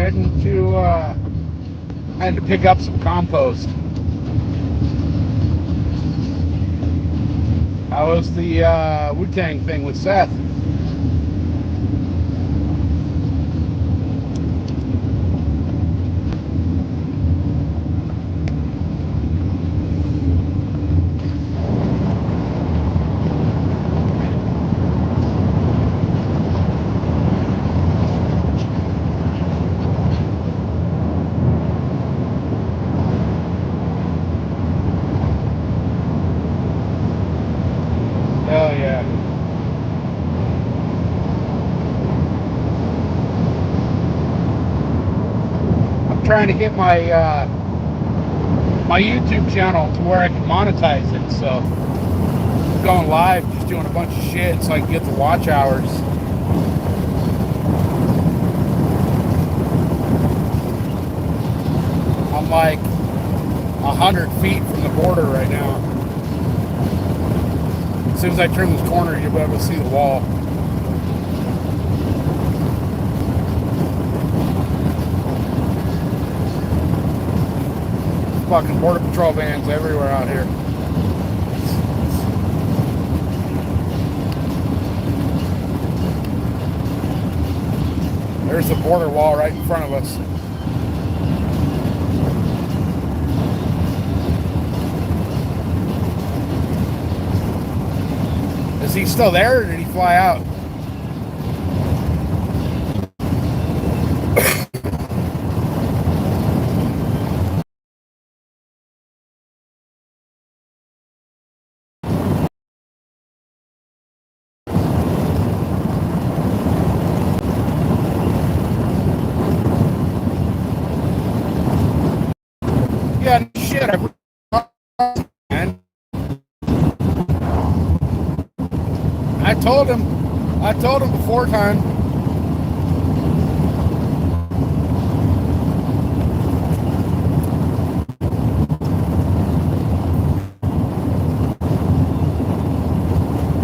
heading to, I had to pick up some compost. How was the Wu-Tang thing with Seth? Oh yeah. I'm trying to get my YouTube channel to where I can monetize it. So I'm going live, just doing a bunch of shit, so I can get the watch hours. I'm like 100 feet from the border right now. As soon as I turn this corner, you'll be able to see the wall. Fucking border patrol vans everywhere out here. There's the border wall right in front of us. Is he still there, or did he fly out? Yeah, shit. I told him before time.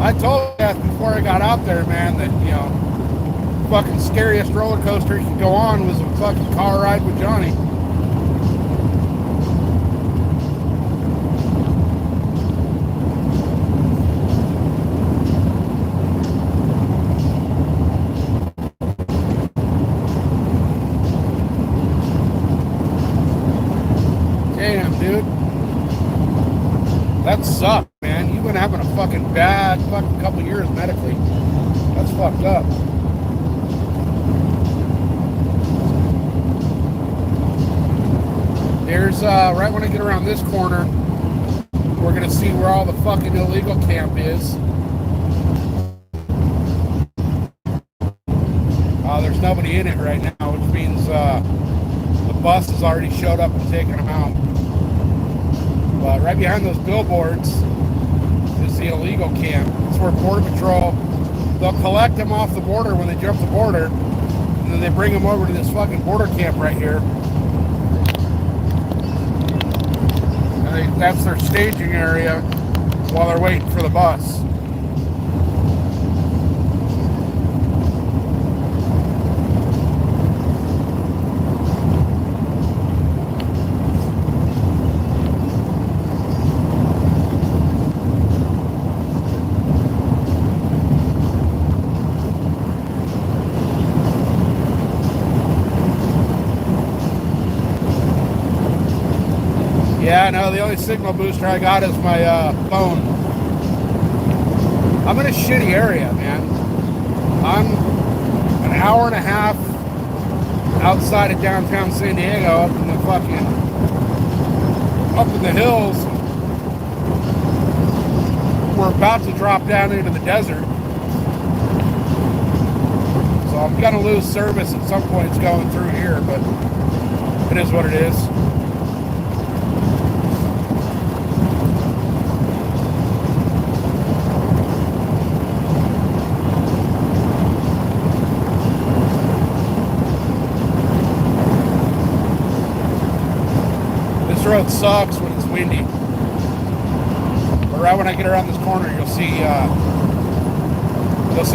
I told Beth before I got out there, man, that, you know, fucking scariest roller coaster you could go on was a fucking car ride with Johnny. Damn, dude. That sucked, man. You've been having a fucking bad fucking couple years medically. That's fucked up. There's, right when I get around this corner, we're gonna see where all the fucking illegal camp is. There's nobody in it right now, which means, the bus has already showed up and taken them out. But right behind those billboards is the illegal camp. It's where Border Patrol, they'll collect them off the border when they jump the border, and then they bring them over to this fucking border camp right here. And that's their staging area while they're waiting for the bus. Yeah, no, the only signal booster I got is my phone. I'm in a shitty area, man. I'm an hour and a half outside of downtown San Diego, up in the fucking, up in the hills. We're about to drop down into the desert. So I'm gonna lose service at some point going through here, but it is what it is. This road sucks when it's windy. But right when I get around this corner, you'll see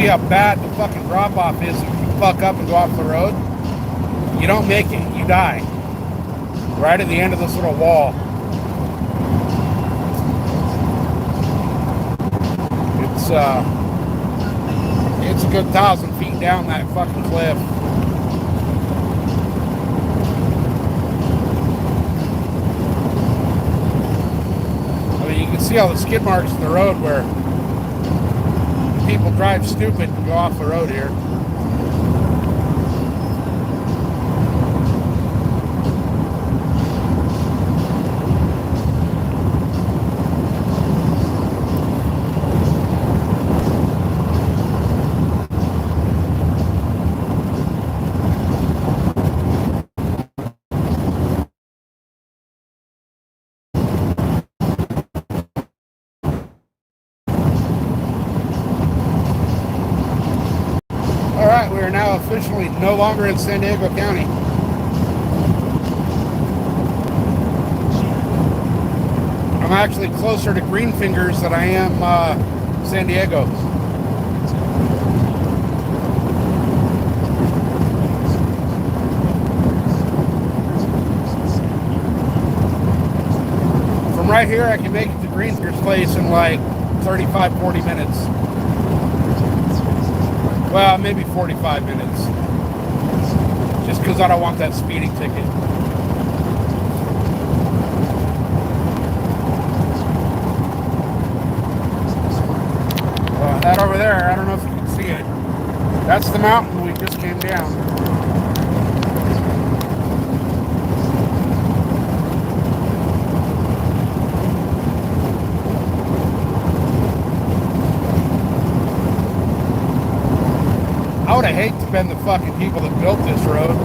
how bad the fucking drop-off is if you fuck up and go off the road. You don't make it, you die. Right at the end of this little wall. It's a good 1,000 feet down that fucking cliff. I mean, you can see all the skid marks in the road where people drive stupid and go off the road here. Alright, we are now officially no longer in San Diego County. I'm actually closer to Greenfingers than I am San Diego. From right here, I can make it to Greenfingers Place in like 35, 40 minutes. Well, maybe 45 minutes. Just because I don't want that speeding ticket. That over there, I don't know if you can see it. That's the mountain we just came down. I would have hated to been the fucking people that built this road.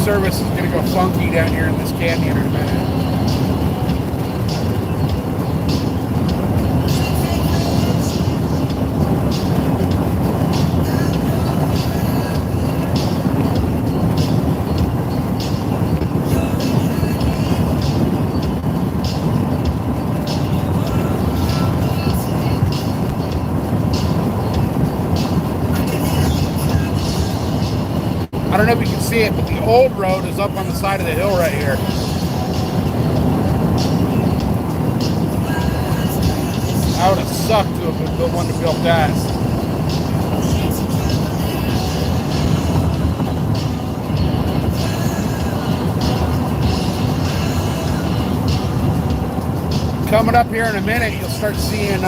Service is going to go funky down here in this canyon in a minute. I don't know if you can see it, but the old road is up on the side of the hill right here. I would have sucked to have been the one to build that. Coming up here in a minute, you'll start seeing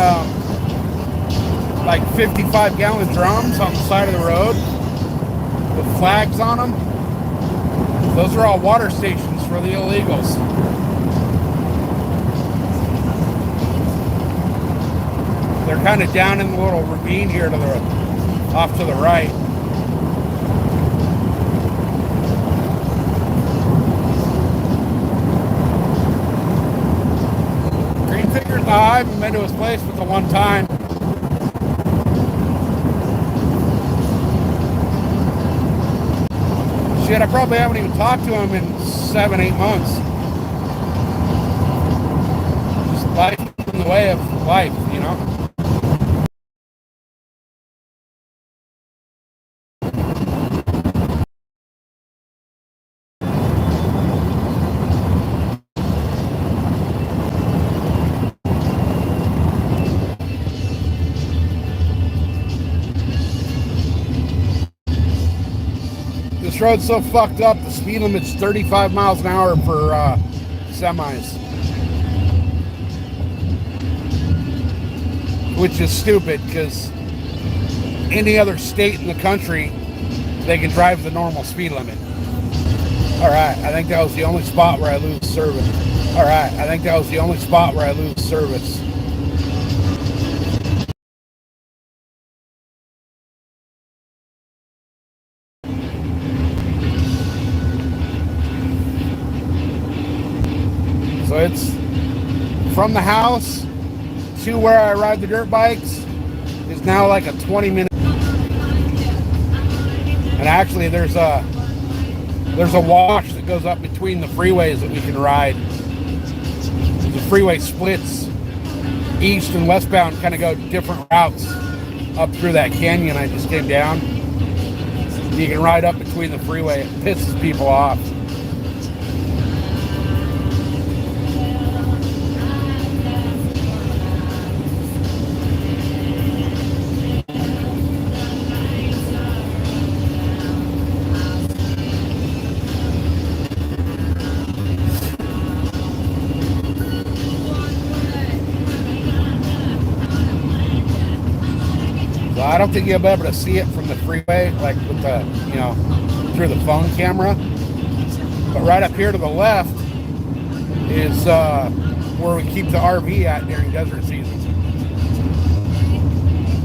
like 55-gallon drums on the side of the road with flags on them. Those are all water stations for the illegals. They're kind of down in the little ravine here to the off to the right. Greenfingers, I haven't been to his place but the one time. Shit, I probably haven't even talked to him in 7-8 months. Just life in the way of life, you know? This road's so fucked up, the speed limit's 35 miles an hour for semis. Which is stupid, because any other state in the country, they can drive the normal speed limit. Alright, I think that was the only spot where I lose service. Alright, I think that was the only spot where I lose service. So it's from the house to where I ride the dirt bikes is now like a 20-minute. And actually there's a wash that goes up between the freeways that we can ride. The freeway splits east and westbound, kind of go different routes up through that canyon I just came down. You can ride up between the freeway. It pisses people off. So I don't think you'll be able to see it from the freeway, like with the, through the phone camera. But right up here to the left is where we keep the RV at during desert season.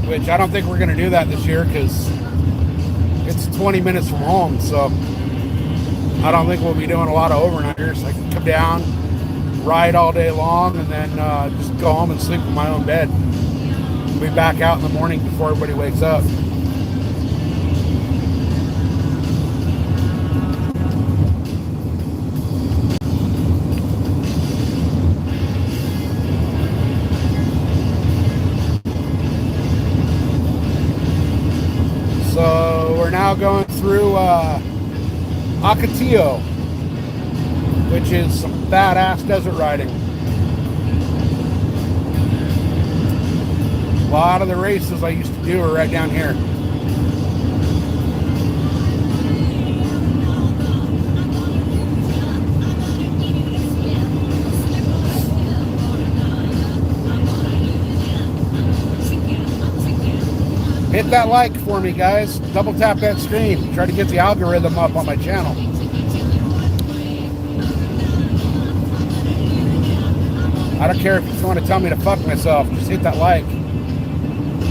Which I don't think we're going to do that this year because it's 20 minutes from home. So I don't think we'll be doing a lot of overnighters. I can come down, ride all day long, and then just go home and sleep in my own bed. We'll be back out in the morning before everybody wakes up. So we're now going through Ocotillo, which is some badass desert riding. A lot of the races I used to do are right down here. Hit that like for me, guys. Double tap that stream. Try to get the algorithm up on my channel. I don't care if you just want to tell me to fuck myself. Just hit that like.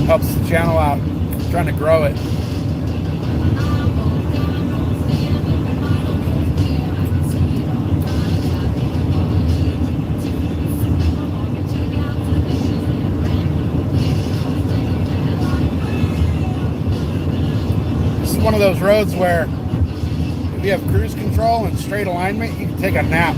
Helps the channel out. I'm trying to grow it. This is one of those roads where if you have cruise control and straight alignment, you can take a nap.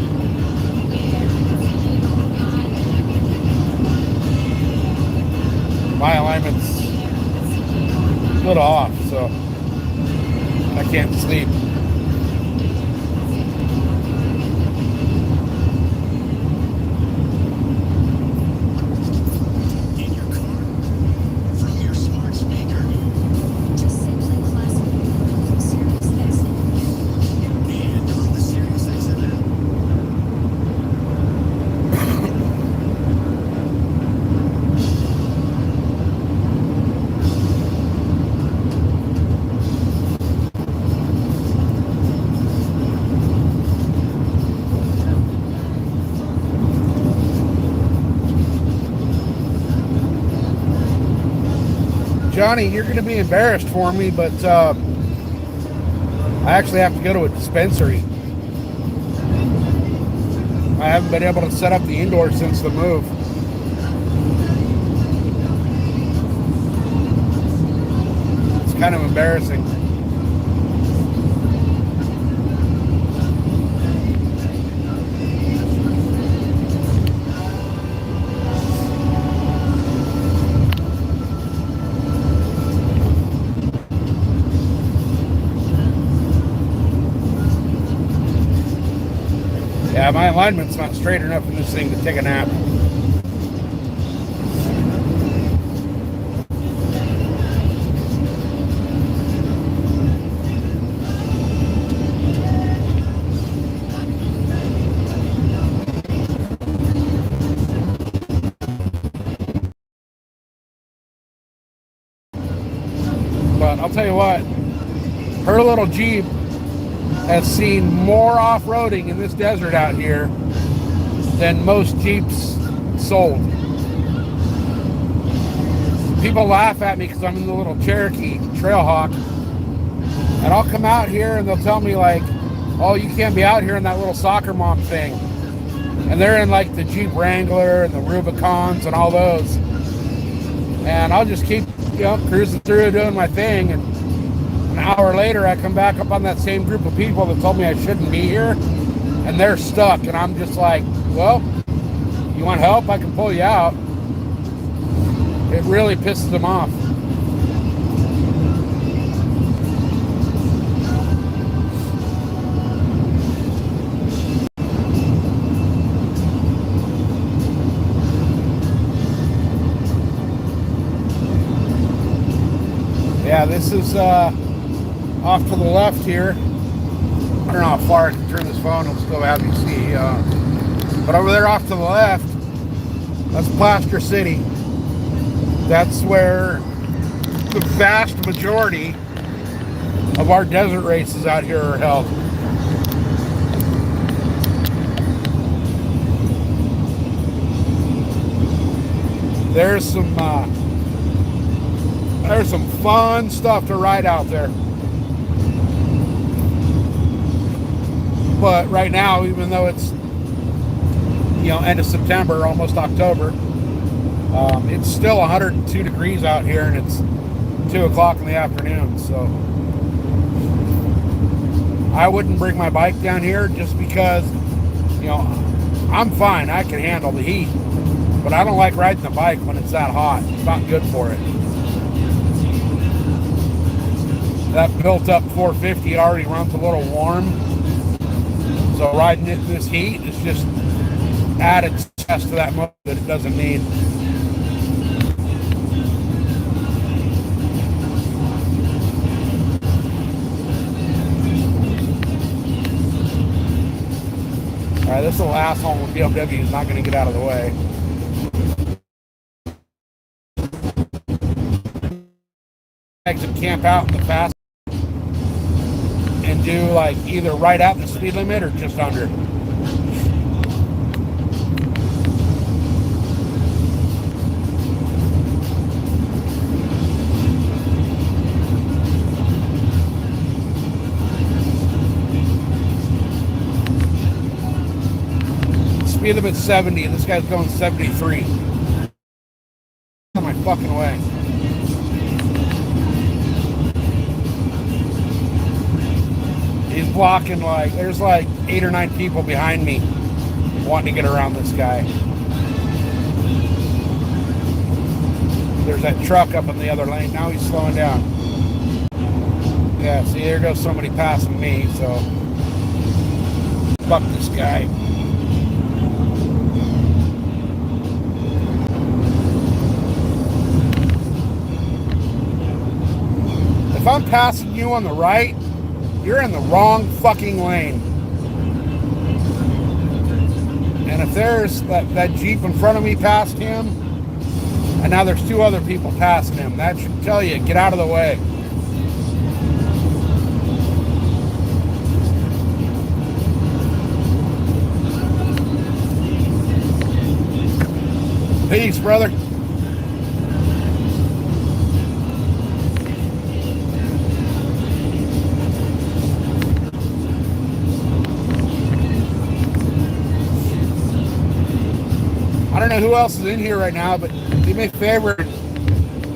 My alignment's a little off, so I can't sleep. In your car, from your smart speaker, just simply classic Sirius XM, and on the Sirius XM app. Johnny, you're going to be embarrassed for me, but I actually have to go to a dispensary. I haven't been able to set up the indoor since the move. It's kind of embarrassing. Yeah, my alignment's not straight enough in this thing to take a nap. But I'll tell you what, her little Jeep has seen more off-roading in this desert out here than most Jeeps sold. People laugh at me because I'm in the little Cherokee Trailhawk, and I'll come out here and they'll tell me like, oh, you can't be out here in that little soccer mom thing. And they're in like the Jeep Wrangler and the Rubicons and all those. And I'll just keep, cruising through doing my thing. And an hour later, I come back up on that same group of people that told me I shouldn't be here. And they're stuck. And I'm just like, well, you want help? I can pull you out. It really pisses them off. Yeah, this is off to the left here. I don't know how far I can turn this phone. It'll still have you see. But over there off to the left, that's Plaster City. That's where the vast majority of our desert races out here are held. There's some fun stuff to ride out there. But right now, even though it's end of September, almost October, it's still 102 degrees out here, and it's 2 o'clock in the afternoon. So I wouldn't bring my bike down here just because I'm fine. I can handle the heat, but I don't like riding the bike when it's that hot. It's not good for it. That built up 450 already runs a little warm. So riding it in this heat is just added stress to that motor that it doesn't need. Alright, this little asshole with BMW is not going to get out of the way. Exit camp out in the fast and do like either right at the speed limit or just under. Speed limit 70, this guy's going 73. On my fucking way. He's blocking there's 8 or 9 people behind me wanting to get around this guy. There's that truck up in the other lane. Now he's slowing down. Yeah, see, there goes somebody passing me, so fuck this guy. If I'm passing you on the right, you're in the wrong fucking lane. And if there's that Jeep in front of me past him, and now there's 2 other people passing him, that should tell you, get out of the way. Peace, brother. I don't know who else is in here right now, but do me a favor,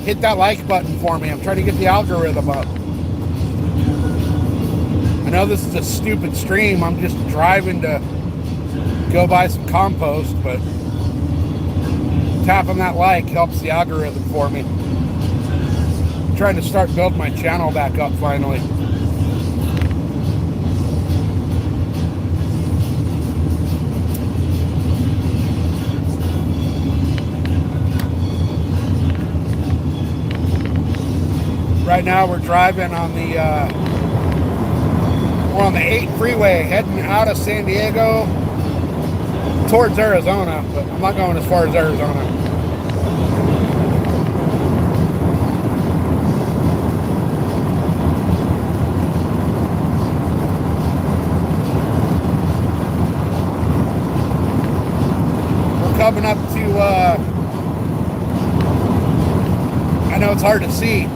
hit that like button for me. I'm trying to get the algorithm up. I know this is a stupid stream. I'm just driving to go buy some compost, but tapping that like helps the algorithm for me. I'm trying to start building my channel back up finally. Right now we're driving on the we're on the 8 freeway heading out of San Diego towards Arizona, but I'm not going as far as Arizona. We're coming up to I know it's hard to see,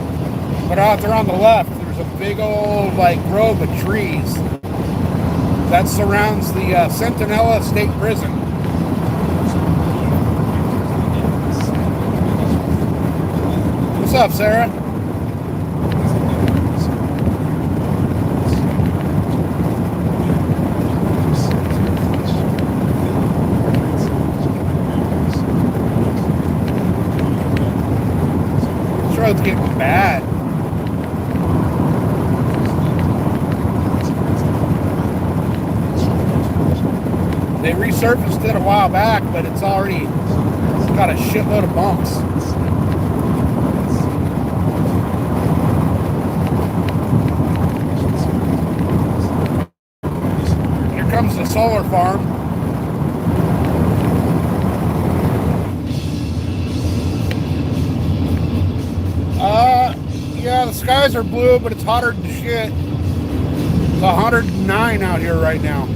but out there on the left, there's a big old grove of trees that surrounds the Centinela State Prison. What's up, Sarah? This road's getting bad. They resurfaced it a while back, but it's already got a shitload of bumps. Here comes the solar farm. Yeah, the skies are blue, but it's hotter than shit. It's 109 out here right now.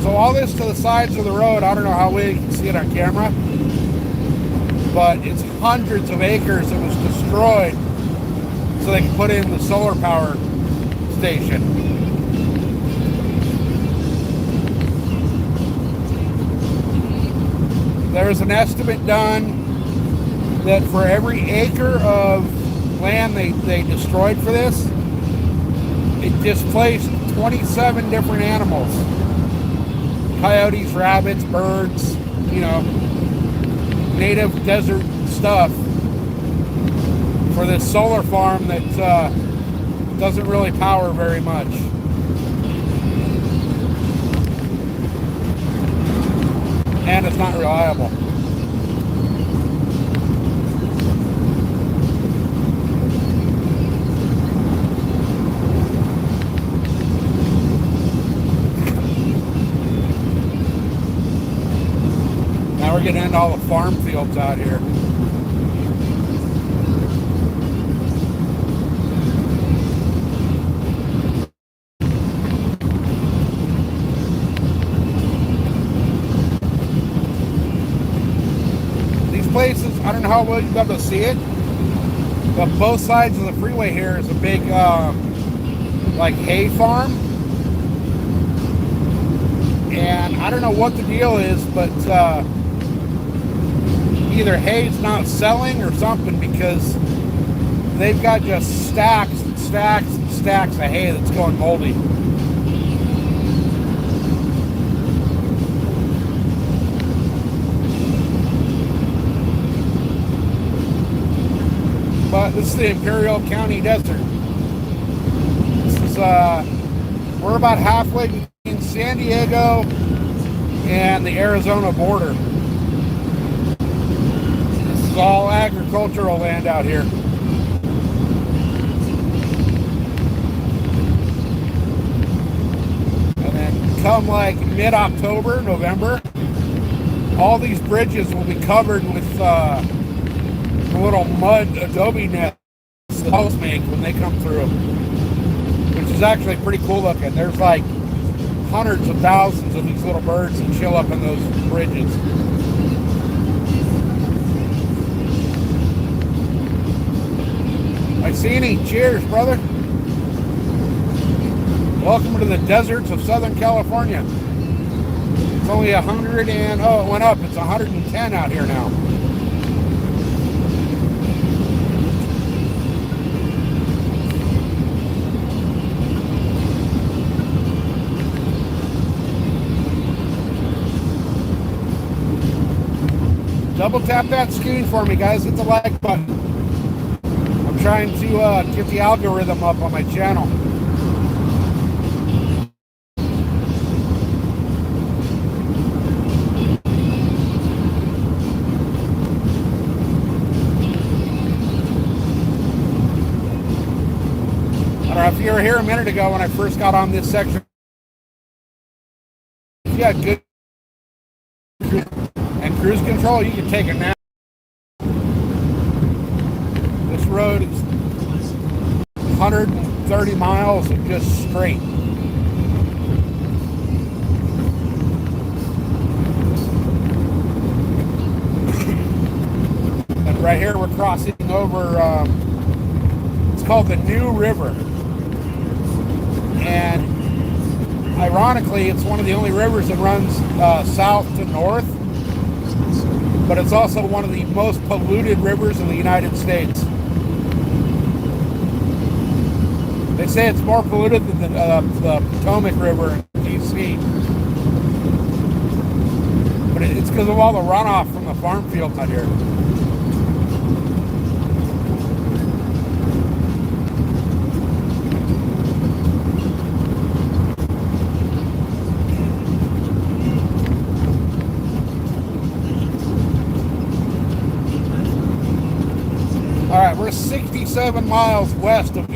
So all this to the sides of the road, I don't know how well you can see it on camera, but it's hundreds of acres that was destroyed so they can put in the solar power station. There's an estimate done that for every acre of land they destroyed for this, it displaced 27 different animals. Coyotes, rabbits, birds, you know, native desert stuff for this solar farm that doesn't really power very much. And it's not reliable. We're getting into all the farm fields out here. These places, I don't know how well you'll be able to see it, but both sides of the freeway here is a big like hay farm. And I don't know what the deal is, but either hay's not selling or something, because they've got just stacks and stacks and stacks of hay that's going moldy. But this is the Imperial County Desert. This is we're about halfway between San Diego and the Arizona border. All agricultural land out here. And then come like mid-October, November, all these bridges will be covered with the little mud adobe nets the house make when they come through, which is actually pretty cool looking. There's like hundreds of thousands of these little birds that chill up in those bridges. Iceni, cheers, brother. Welcome to the deserts of Southern California. It's only 100 and, oh, it went up. It's 110 out here now. Double tap that screen for me, guys. Hit the like button. I'm trying to get the algorithm up on my channel. I don't know if you were here a minute ago when I first got on this section. If you had good and cruise control, you can take a nap. This road is 130 miles of just straight. And right here we're crossing over, it's called the New River. And ironically, it's one of the only rivers that runs south to north, but it's also one of the most polluted rivers in the United States. They say it's more polluted than the Potomac River in D.C. But it's because of all the runoff from the farm fields out here. All right, we're 67 miles west of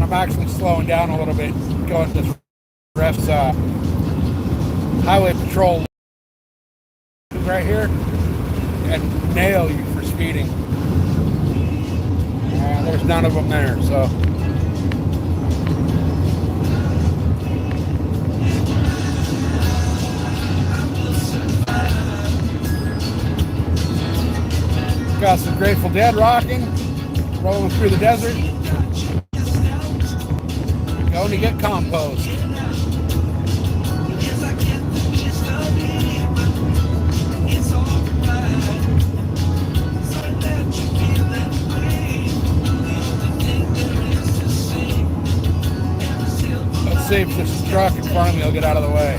I'm actually slowing down a little bit, going this rest highway patrol right here and nail you for speeding. There's none of them there, so. Got some Grateful Dead rocking, rolling through the desert. Going to get compost. Let's see if this truck in front of me will get out of the way.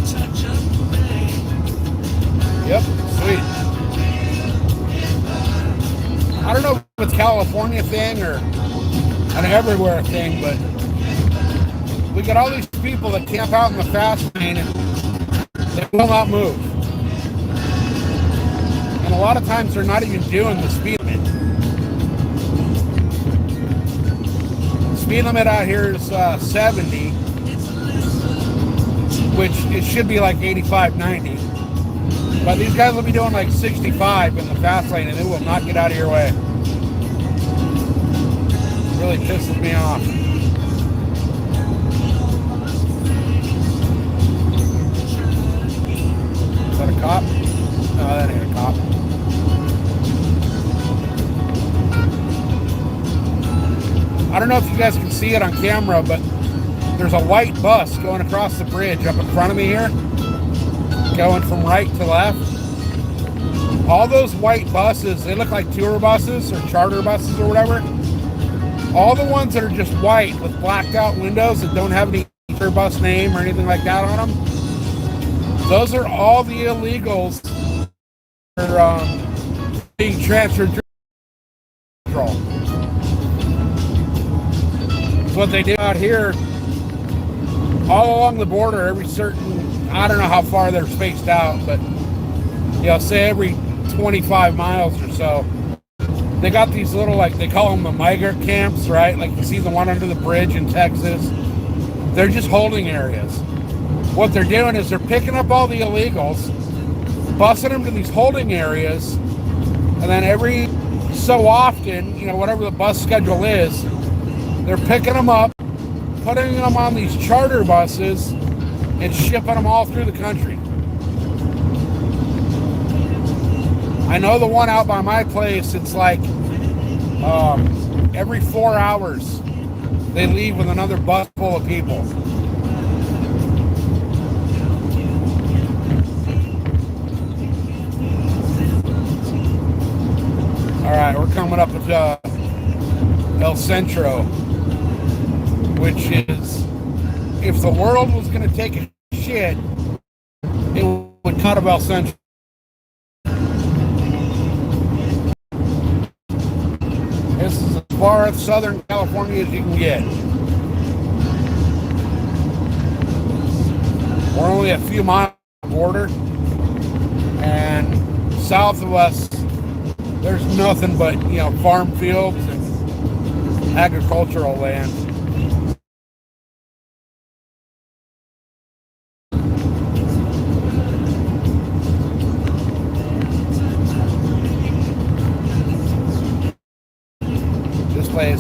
Yep, sweet. I don't know if it's a California thing or an everywhere thing, but we got all these people that camp out in the fast lane and they will not move. And a lot of times they're not even doing the speed limit. The speed limit out here is 70, which it should be like 85, 90. But these guys will be doing like 65 in the fast lane and they will not get out of your way. It really pisses me off. Is that a cop? No, that ain't a cop. I don't know if you guys can see it on camera, but there's a white bus going across the bridge up in front of me here, going from right to left. All those white buses, they look like tour buses or charter buses or whatever. All the ones that are just white with blacked out windows that don't have any tour bus name or anything like that on them, those are all the illegals that are being transferred through control. So what they do out here, all along the border, every certain, I don't know how far they're spaced out, but say every 25 miles or so, they got these little, like, they call them the migrant camps, right? Like you see the one under the bridge in Texas. They're just holding areas. What they're doing is they're picking up all the illegals, busing them to these holding areas, and then every so often, whatever the bus schedule is, they're picking them up, putting them on these charter buses, and shipping them all through the country. I know the one out by my place, it's like every 4 hours they leave with another bus full of people. All right, we're coming up at El Centro, which is, if the world was going to take a shit, it would cut up El Centro. This is as far as Southern California as you can get. We're only a few miles from the border, and south of us, there's nothing but, farm fields and agricultural land.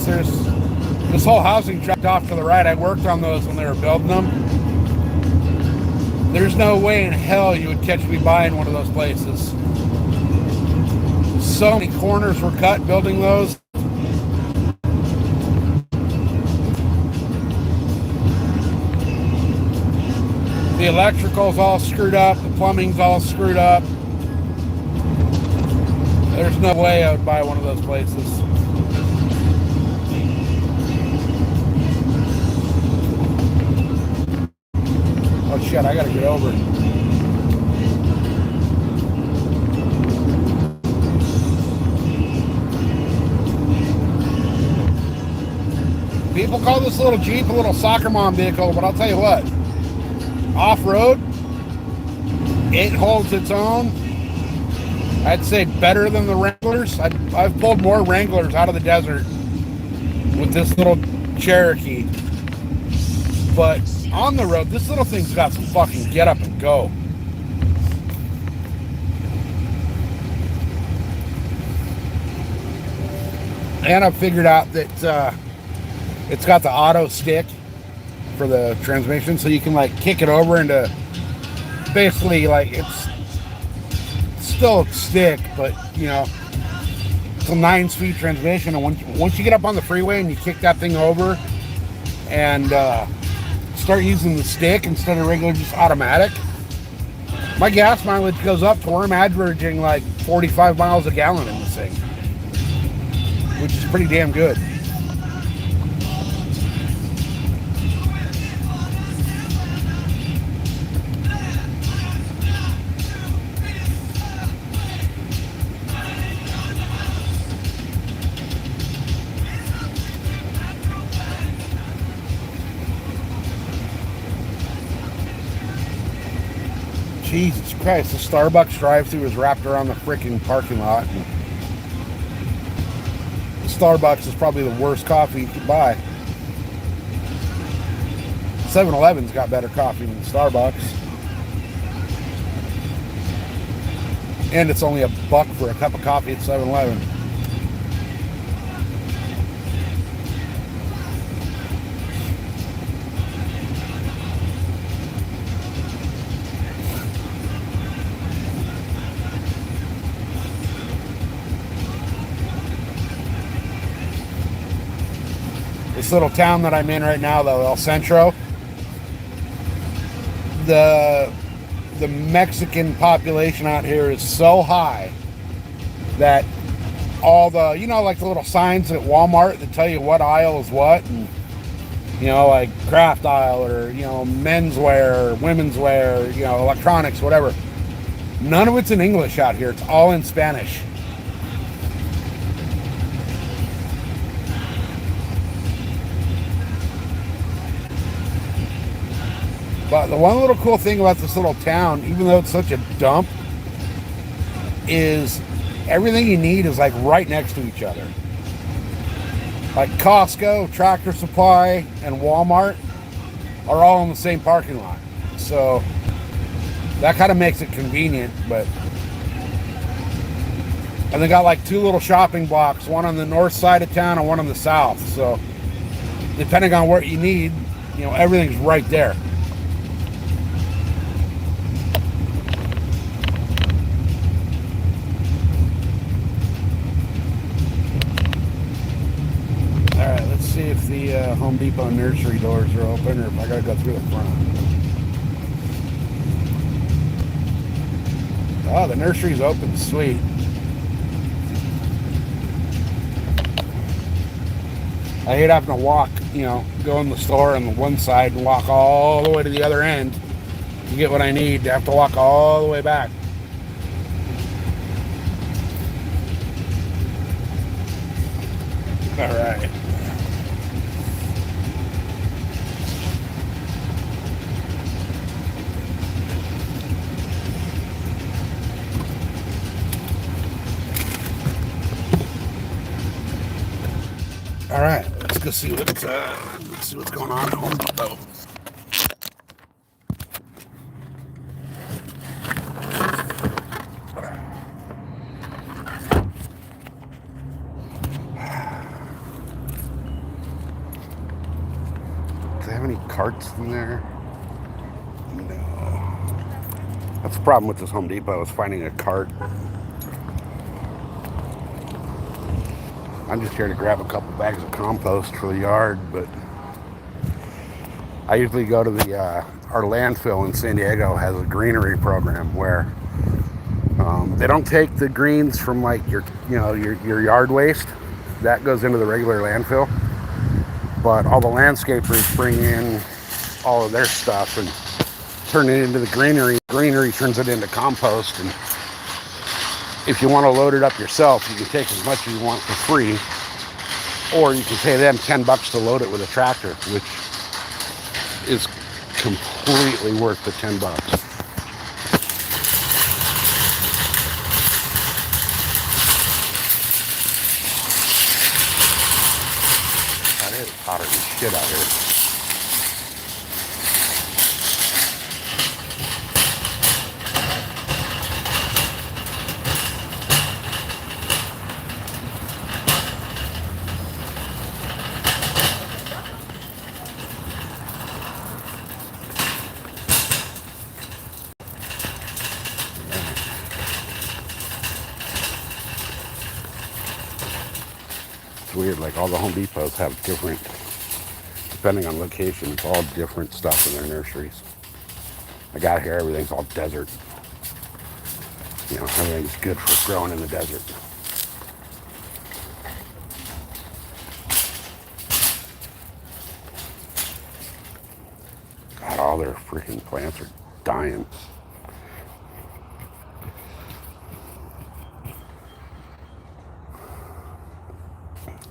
There's this whole housing tract off to the right. I worked on those when they were building them. There's no way in hell you would catch me buying one of those places. so many corners were cut building those. The electrical's all screwed up. The plumbing's all screwed up. There's no way I would buy one of those places. Oh shit, I gotta get over it. People call this little Jeep a little soccer mom vehicle, but I'll tell you what. Off-road, it holds its own. I'd say better than the Wranglers. I've pulled more Wranglers out of the desert with this little Cherokee. But on the road, this little thing's got some fucking get up and go. And I've figured out that it's got the auto stick for the transmission, so you can like kick it over into basically like it's still a stick, but you know, it's a 9-speed transmission. And once you get up on the freeway and you kick that thing over and start using the stick instead of regular just automatic, my gas mileage goes up to where I'm averaging like 45 miles a gallon in this thing, which is pretty damn good. Jesus Christ, the Starbucks drive-thru is wrapped around the freaking parking lot. And Starbucks is probably the worst coffee you could buy. 7-Eleven's got better coffee than Starbucks. And it's only $1 for a cup of coffee at 7-Eleven. This little town that I'm in right now, though, El Centro, the Mexican population out here is so high that all the, you know, like the little signs at Walmart that tell you what aisle is what, and, you know, like craft aisle or, you know, menswear, women's wear, you know, electronics, whatever. None of it's in English out here. It's all in Spanish. But the one little cool thing about this little town, even though it's such a dump, is everything you need is like right next to each other. Like Costco, Tractor Supply, and Walmart are all in the same parking lot. So that kind of makes it convenient, but and they got like 2 little shopping blocks, one on the north side of town and one on the south. So depending on what you need, you know, everything's right there. See if the Home Depot nursery doors are open or if I gotta go through the front. Oh, the nursery's open. Sweet. I hate having to walk, you know, go in the store on the one side and walk all the way to the other end to get what I need. I have to walk all the way back. All right. All right, let's go see what's going on at Home Depot. Do they have any carts in there? No. That's the problem with this Home Depot, is finding a cart. I'm just here to grab a couple bags of compost for the yard, but I usually go to the our landfill in San Diego has a greenery program where they don't take the greens from like your yard waste that goes into the regular landfill, but all the landscapers bring in all of their stuff and turn it into the greenery. Greenery turns it into compost, and if you want to load it up yourself, you can take as much as you want for free, or you can pay them $10 to load it with a tractor, which is completely worth the $10. God, it is hotter than shit out here. It's weird, like all the Home Depots have different, depending on location, it's all different stuff in their nurseries. I got here, everything's all desert. You know, everything's good for growing in the desert. God, all their freaking plants are dying.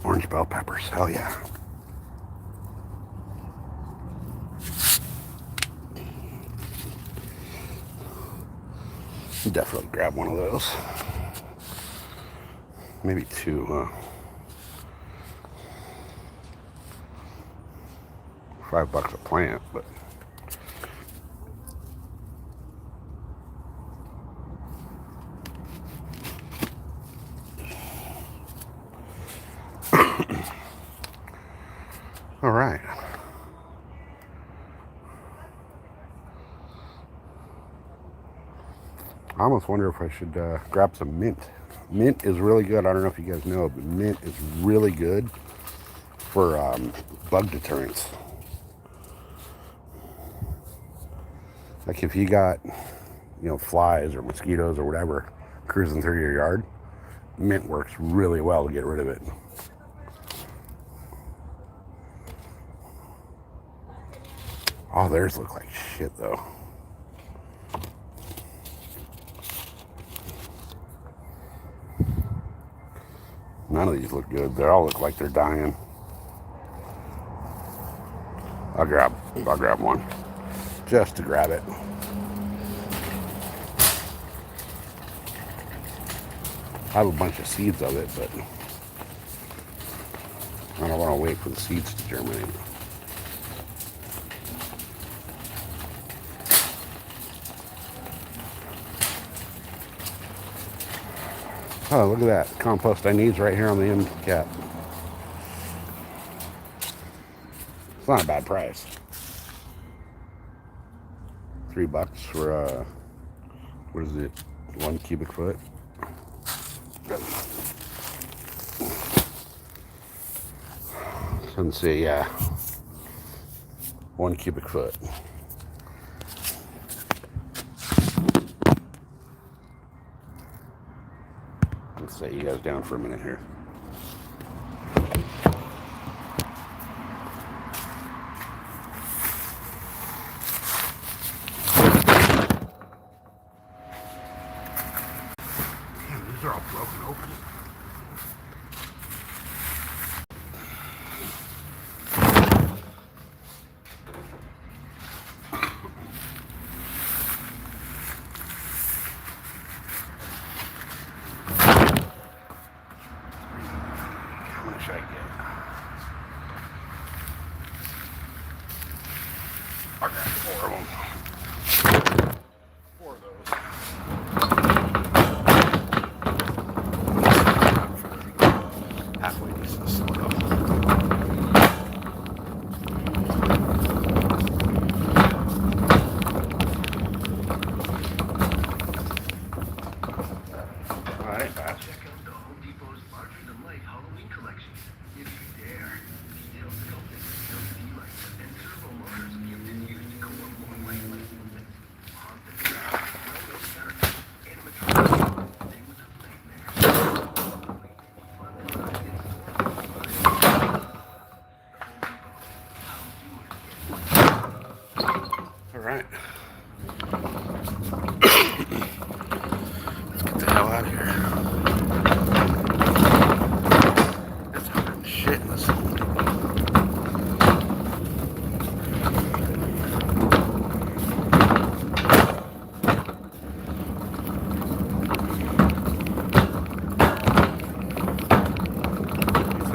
Orange bell peppers, hell yeah. Definitely grab one of those. Maybe two, huh? $5 a plant, but all right. I almost wonder if I should grab some mint. Mint is really good. I don't know if you guys know, but mint is really good for bug deterrence. Like if you got, flies or mosquitoes or whatever cruising through your yard, mint works really well to get rid of it. All theirs look like shit though. None of these look good. They all look like they're dying. I'll grab one just to grab it. I have a bunch of seeds of it, but I don't want to wait for the seeds to germinate. Oh, look at that. Compost I need is right here on the end cap. It's not a bad price. $3 for, what is it? 1 cubic foot. Let's see, yeah. 1 cubic foot. Let's set you guys down for a minute here. These are all broken open. Should I get? I got 4 of them. 4 of those. Halfway decent soil. All right, pass. Check out the Home Depot's larger-than-life Halloween collection.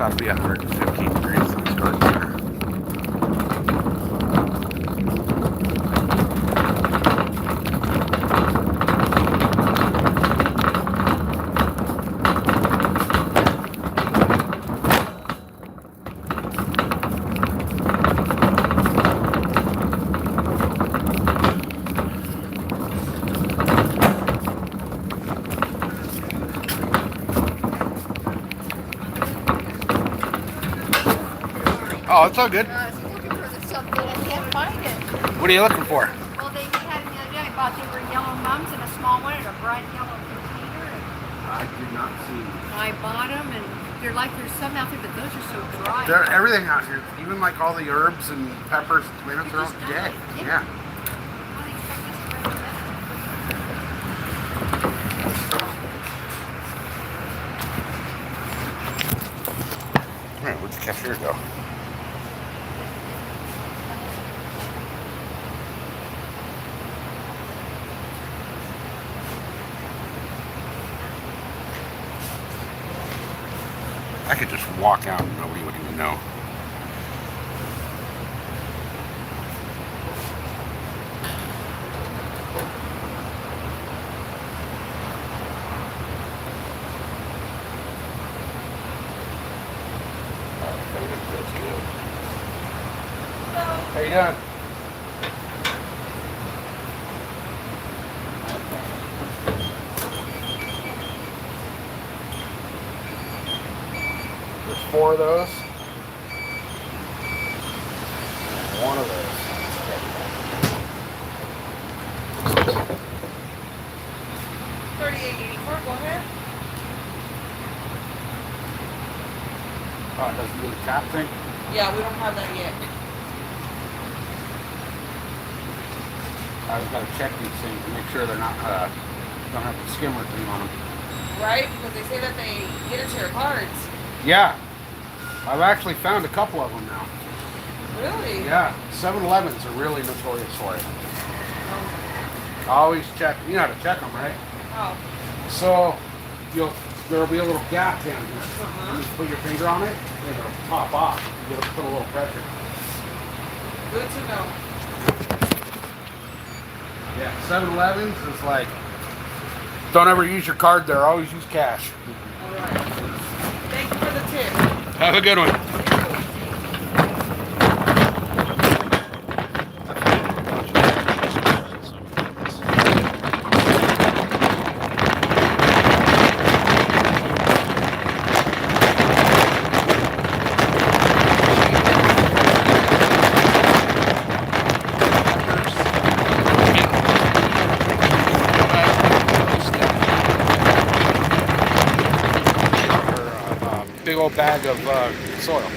gotta be 115 degrees in this garden center. Oh, it's all good. I was looking for something, I can't find it. What are you looking for? Well, they had them the other day. I thought they were yellow mums and a small one and a bright yellow container. And I did not see. I bought them, and they're like there's some out there, but those are so dry. Everything out here, even like all the herbs and peppers, tomatoes, they're all Just dead. died. Yeah. Yeah. How do you expect us to recommend All right, where'd the cashier go? I could just walk out and nobody would even know. How you doing? There's 4 of those. One of those. $38.84, go ahead. Oh, it doesn't do the cap thing? Yeah, we don't have that yet. I've got to check these things to make sure they're not, don't have the skimmer thing on them. Right? Because they say that they get into your cards. Yeah. I've actually found a couple of them now. Really? Yeah. 7-Elevens are really notorious for it. Oh. Always check. You know how to check them, right? Oh. So there'll be a little gap down here. Uh-huh. You just put your finger on it, and it'll pop off. You gotta put a little pressure. Good to know. Yeah, 7-Elevens is like, don't ever use your card there. Always use cash. All right. Thank you for the tip. Have a good one. Big old bag of soil.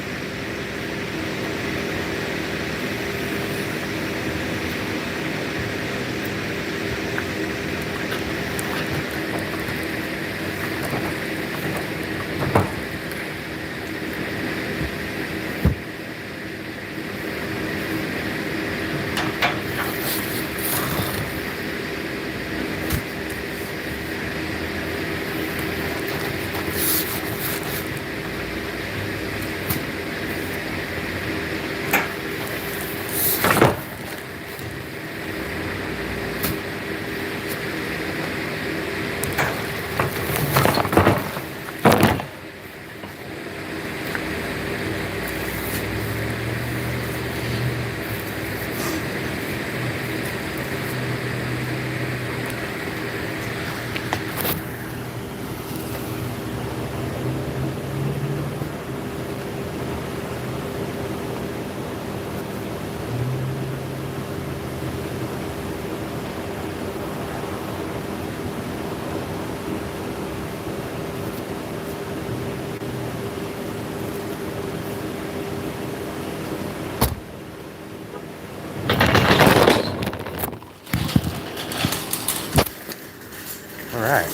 All right.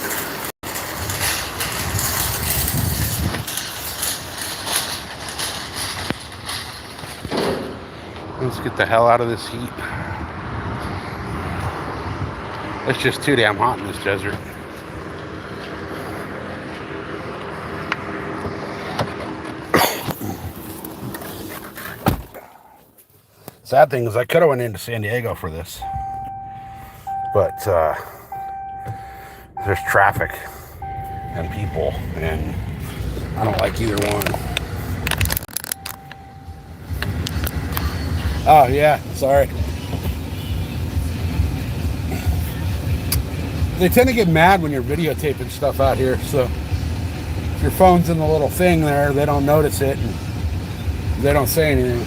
Let's get the hell out of this heat. It's just too damn hot in this desert. Sad thing is I could have went into San Diego for this, but there's traffic and people, and I don't like either one. Oh yeah, sorry. They tend to get mad when you're videotaping stuff out here, so if your phone's in the little thing there, they don't notice it and they don't say anything.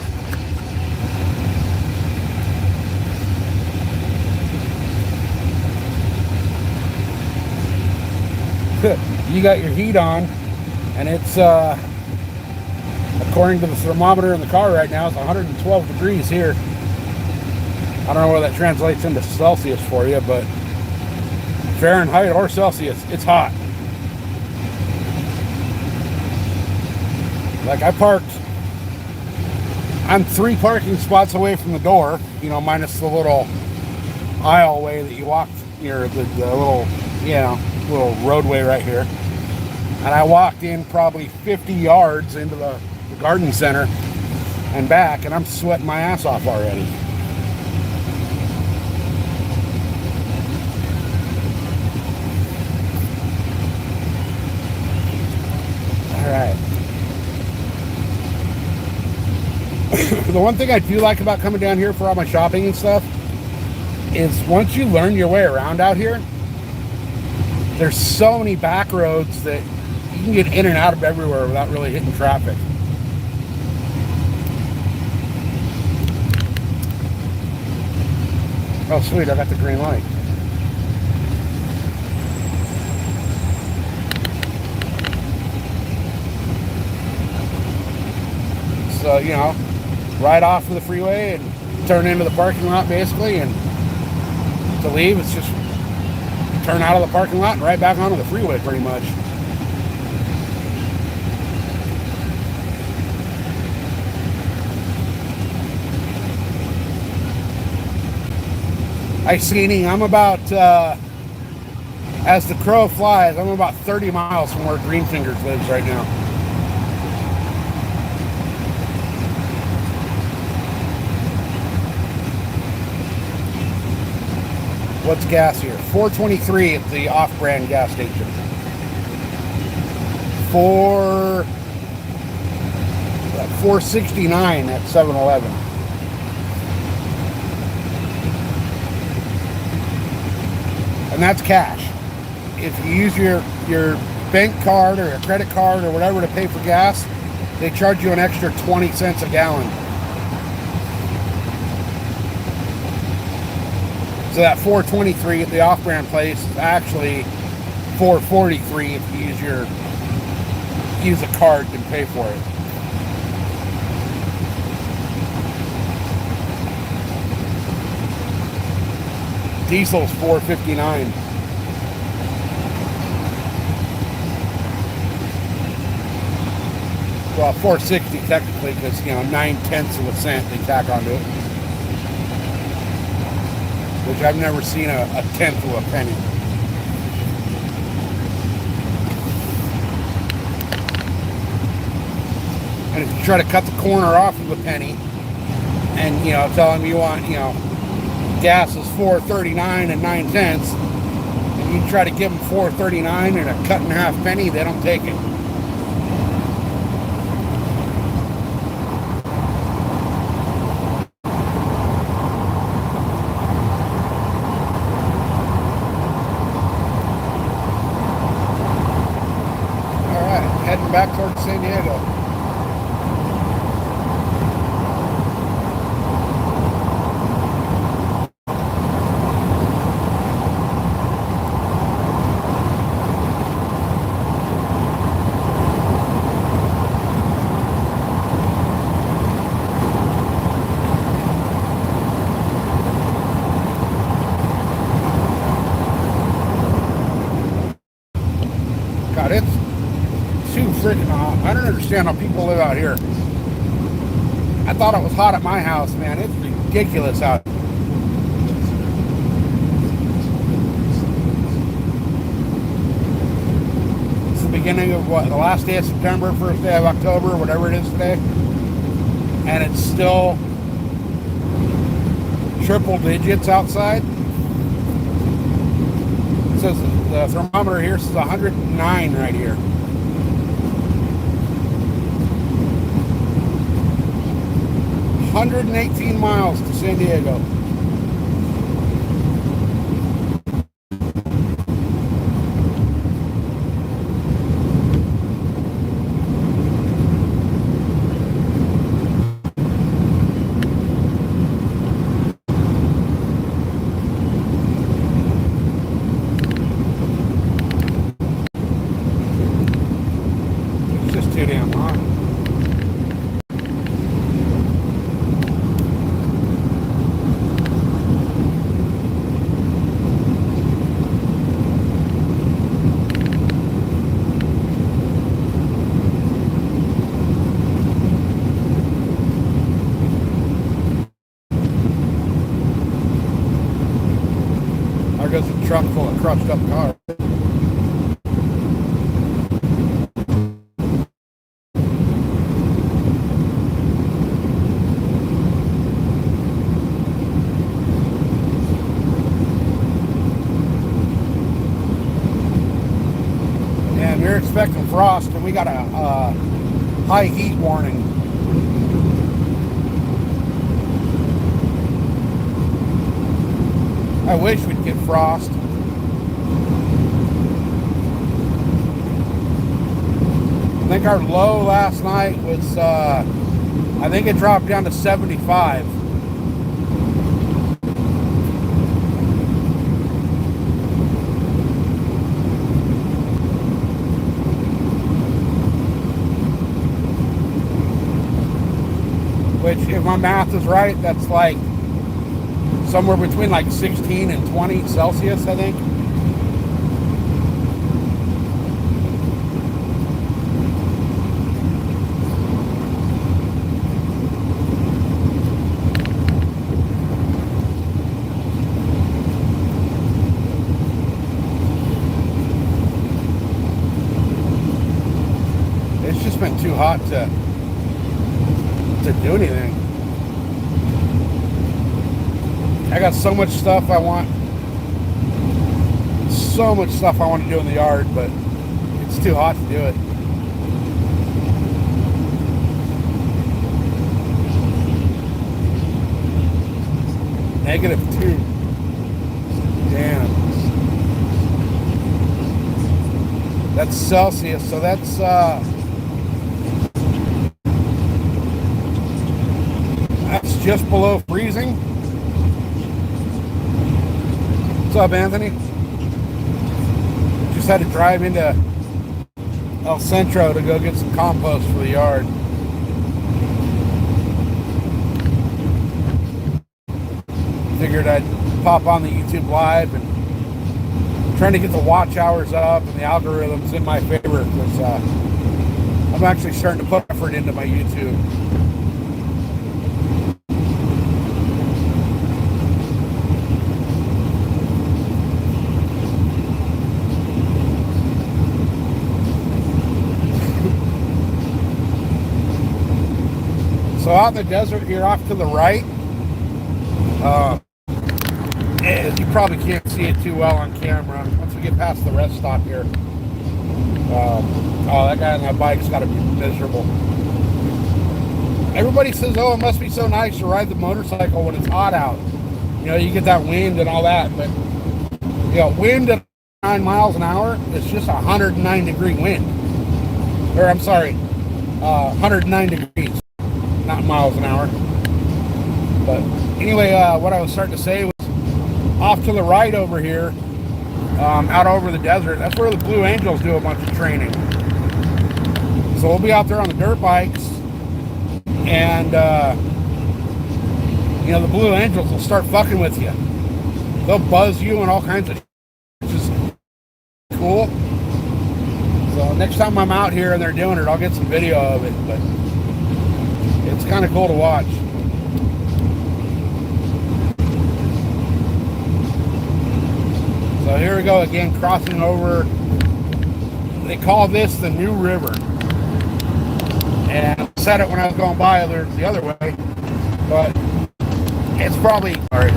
You got your heat on, and it's according to the thermometer in the car right now, it's 112 degrees here. I don't know whether that translates into Celsius for you, but Fahrenheit or Celsius, it's hot. Like I'm 3 parking spots away from the door, you know, minus the little aisleway that you walk near, the little, you know, little roadway right here. And I walked in probably 50 yards into the garden center and back, and I'm sweating my ass off already. All right. The one thing I do like about coming down here for all my shopping and stuff is once you learn your way around out here, there's so many back roads that you can get in and out of everywhere without really hitting traffic. Oh sweet, I got the green light. So, you know, right off of the freeway and turn into the parking lot basically, and to leave it's just turn out of the parking lot and right back onto the freeway pretty much. I'm about, as the crow flies, I'm about 30 miles from where Greenfingers lives right now. What's gas here? $4.23 at the off-brand gas station. $4.69 at 7-Eleven. And that's cash. If you use your bank card or a credit card or whatever to pay for gas, they charge you an extra 20 cents a gallon. So that $4.23 at the off-brand place is actually $4.43 if you use a card and pay for it. Diesel's $4.59. Well, $4.60 technically, because, you know, 9/10 of a cent they tack onto it. Which I've never seen a tenth of a penny. And if you try to cut the corner off of a penny, and, you know, tell them you want, you know, gas is $4.39 and 9 cents, and you try to give them $4.39 and a cut in half penny, they don't take it. All right, heading back towards San Diego. God, it's too freaking hot. I don't understand how people live out here. I thought it was hot at my house, man. It's ridiculous out here. It's the beginning of what, the last day of September, first day of October, whatever it is today. And it's still triple digits outside. It says the thermometer here says 109 right here. $118 miles to San Diego. It's just too damn hot. There goes a truck full of crushed up cars. And we're expecting frost, and we got a high heat warning. I wish we'd get frost. I think our low last night was, I think it dropped down to 75. Which, if my math is right, that's like somewhere between like 16 and 20 Celsius, I think. It's just been too hot to do anything. I got so much stuff I want to do in the yard, but it's too hot to do it. -2. Damn. That's Celsius, so that's just below freezing. What's up, Anthony? Just had to drive into El Centro to go get some compost for the yard. Figured I'd pop on the YouTube live, and trying to get the watch hours up and the algorithms in my favor, because I'm actually starting to put effort into my YouTube. So out in the desert here off to the right, you probably can't see it too well on camera. Once we get past the rest stop here. Oh, that guy on that bike's got to be miserable. Everybody says, oh, it must be so nice to ride the motorcycle when it's hot out. You know, you get that wind and all that, but, you know, wind at 9 miles an hour, it's just 109 degree wind. Or, I'm sorry, 109 degrees. Not miles an hour. But anyway, what I was starting to say was off to the right over here, out over the desert, that's where the Blue Angels do a bunch of training. So we'll be out there on the dirt bikes, and you know, the Blue Angels will start fucking with you. They'll buzz you and all kinds of shit, which is cool. So next time I'm out here and they're doing it, I'll get some video of it, but it's kind of cool to watch. So here we go again, crossing over. They call this the New River. And I said it when I was going by the other way, but It's probably all right.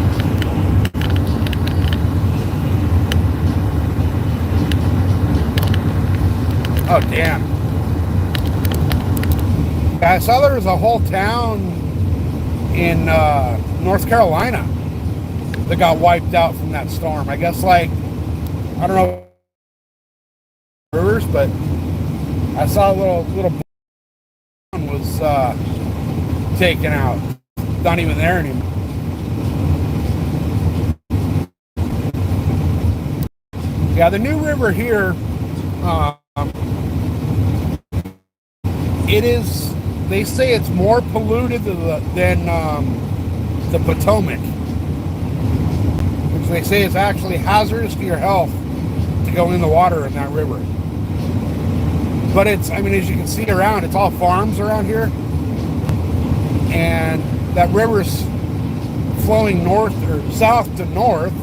Oh damn! I saw there was a whole town in North Carolina that got wiped out from that storm. I guess like I don't know rivers, but I saw a little town was taken out. Not even there anymore. Yeah, the New River here, it is, they say it's more polluted than the Potomac. Which they say is actually hazardous to your health to go in the water in that river. But it's, I mean, as you can see around, it's all farms around here. And that river's flowing north or south to north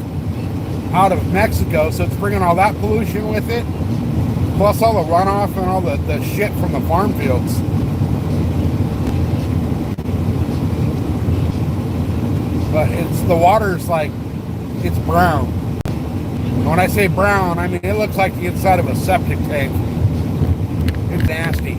out of Mexico, so it's bringing all that pollution with it, plus all the runoff and all the shit from the farm fields. But it's, the water's like, it's brown. And when I say brown, I mean it looks like the inside of a septic tank. It's nasty.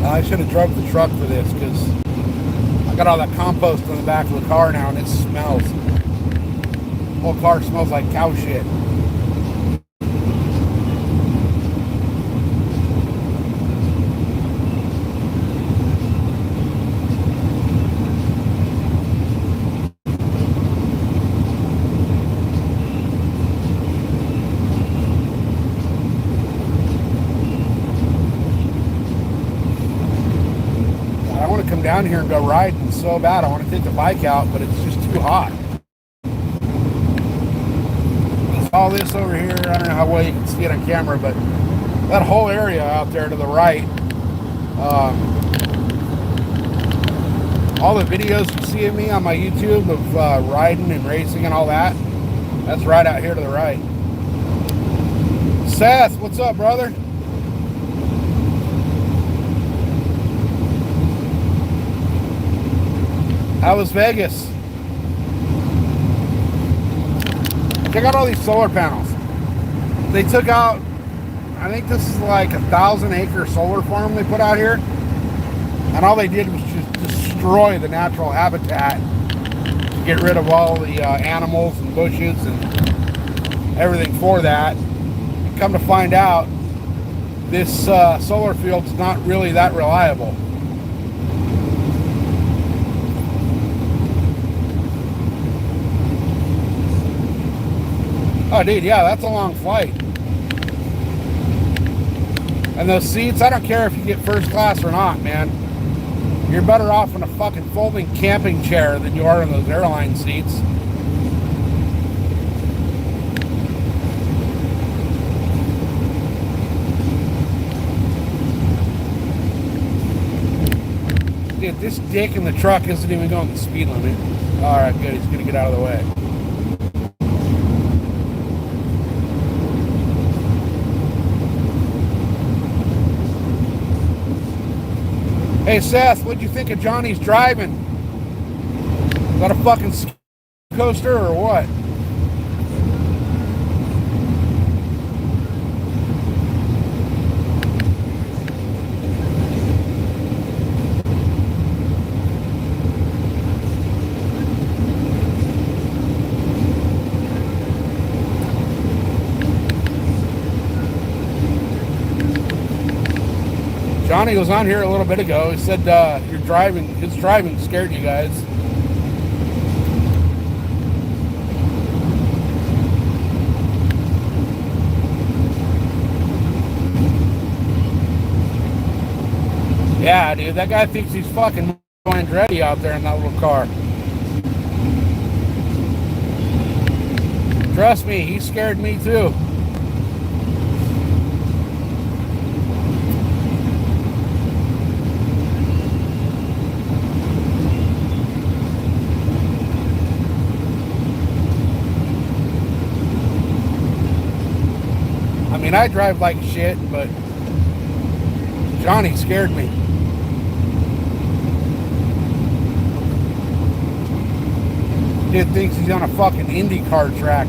I should have drove the truck for this because I got all that compost in the back of the car now and it smells. The whole car smells like cow shit. Down here and go riding so bad. I want to take the bike out, but it's just too hot. There's all this over here. I don't know how well you can see it on camera, but that whole area out there to the right, all the videos you see of me on my YouTube of riding and racing and all that, that's right out here to the right. Seth, what's up, brother? How was Vegas? Check out all these solar panels. They took out, I think this is like 1,000-acre solar farm they put out here. And all they did was just destroy the natural habitat to get rid of all the animals and bushes and everything for that. And come to find out, this solar field's not really that reliable. Oh, dude, yeah, that's a long flight. And those seats, I don't care if you get first class or not, man. You're better off in a fucking folding camping chair than you are in those airline seats. Dude, this dick in the truck isn't even going the speed limit. Alright, good, he's gonna get out of the way. Hey Seth, what'd you think of Johnny's driving? Is that a fucking coaster or what? Johnny was on here a little bit ago. He said his driving scared you guys. Yeah, dude, that guy thinks he's fucking Andretti out there in that little car. Trust me, he scared me too. I mean, I drive like shit, but Johnny scared me. Kid thinks he's on a fucking IndyCar track.